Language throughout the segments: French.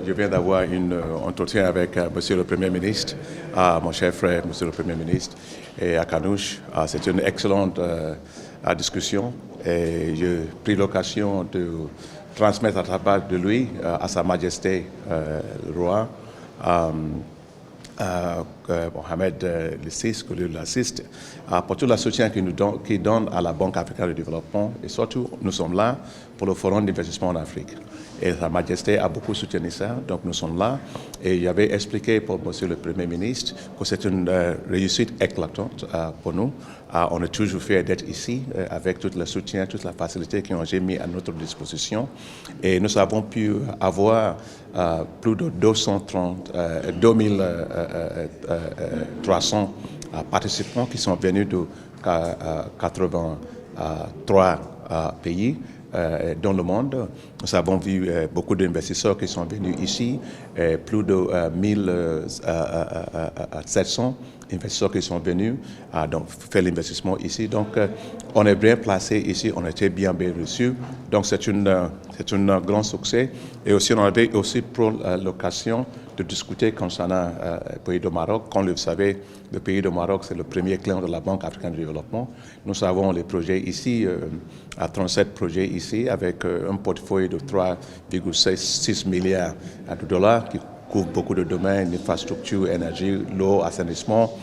Je viens d'avoir un entretien avec Monsieur le Premier ministre, mon cher frère, Monsieur le Premier ministre, et à Kanouche. C'est une excellente discussion et j'ai pris l'occasion de transmettre à la part de lui, à Sa Majesté le roi, Mohamed VI, que Dieu l'assiste, pour tout le soutien qu'il donne à la Banque africaine de développement. Et surtout, nous sommes là pour le Forum d'investissement en Afrique. Et Sa Majesté a beaucoup soutenu ça, donc nous sommes là. Et j'avais expliqué pour Monsieur le Premier ministre que c'est une réussite éclatante pour nous. On est toujours fiers d'être ici avec tout le soutien, toute la facilité qu'ils ont mis à notre disposition. Et nous avons pu avoir plus de 2300 participants qui sont venus de 83 pays dans le monde. Nous avons vu beaucoup d'investisseurs qui sont venus ici, plus de 1700 investisseurs qui sont venus donc faire l'investissement ici. Donc, on est bien placé ici, on a été bien reçus. Donc, c'est un grand succès. Et aussi, on avait aussi pour l'occasion de discuter concernant le pays du Maroc. Comme vous le savez, le pays du Maroc, c'est le premier client de la Banque africaine de développement. Nous avons les projets ici, à 37 projets ici, avec un portefeuille de 3,6 milliards de dollars qui couvre beaucoup de domaines, infrastructure, énergie, l'eau, assainissement,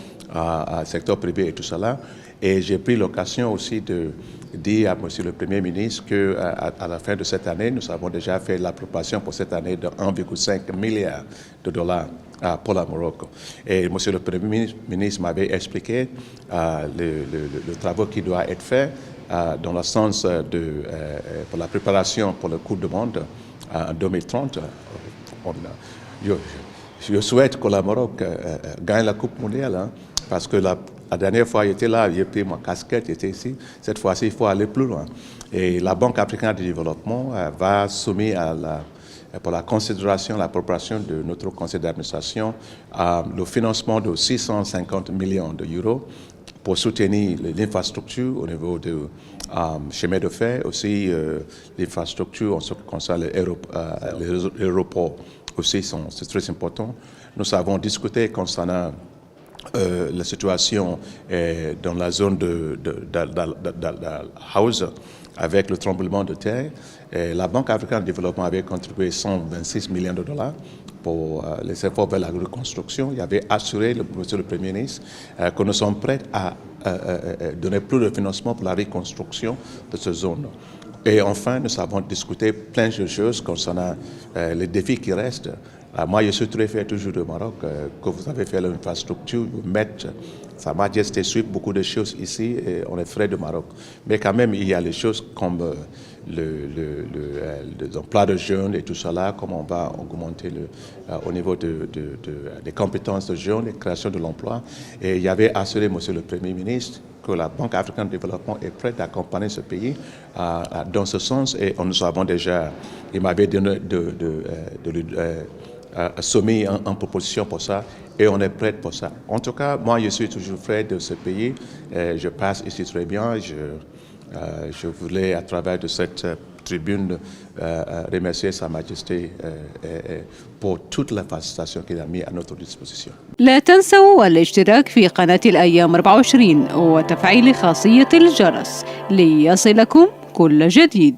secteur privé et tout cela. Et j'ai pris l'occasion aussi de dire à Monsieur le Premier ministre qu'à la fin de cette année, nous avons déjà fait l'approbation pour cette année de 1,5 milliard de dollars pour la Maroc. Et Monsieur le Premier ministre m'avait expliqué le travail qui doit être fait dans le sens pour la préparation pour le Coupe du Monde en 2030. Je souhaite que le Maroc gagne la Coupe mondiale, hein, parce que la dernière fois, j'étais là, j'ai pris ma casquette, j'étais ici. Cette fois-ci, il faut aller plus loin. Et la Banque africaine de développement va soumettre pour la considération, l'appropriation de notre conseil d'administration, le financement de 650 millions d'euros pour soutenir l'infrastructure au niveau de chemin de fer, aussi l'infrastructure en ce qui concerne les aéroports aussi, c'est très important. Nous avons discuté concernant la situation dans la zone de House avec le tremblement de terre. La Banque africaine de développement avait contribué 126 millions de dollars pour les efforts vers la reconstruction. Il avait assuré, Monsieur le Premier ministre, que nous sommes prêts à donner plus de financement pour la reconstruction de cette zone. Et enfin, nous avons discuté plein de choses concernant les défis qui restent. Moi, je suis très fier toujours du Maroc, que vous avez fait l'infrastructure, vous mettez Sa Majesté suit beaucoup de choses ici et on est fiers du Maroc. Mais quand même, il y a les choses comme l'emploi de jeunes et tout cela, comment on va augmenter au niveau des compétences de jeunes et création de l'emploi. Et il y avait assuré, Monsieur le Premier ministre, que la Banque africaine de développement est prête à accompagner ce pays dans ce sens. Et nous avons déjà, il m'avait donné soumis en proposition pour ça et on est prêt pour ça. En tout cas, moi, je suis toujours près de ce pays. Je passe ici très bien. Je voulais, à travers de cette tribune, remercier Sa Majesté pour toute la facilitation qu'il a mis à notre disposition. لا تنسوا الاشتراك في قناة الأيام 24 وتفعيل خاصية الجرس ليصلكم كل جديد.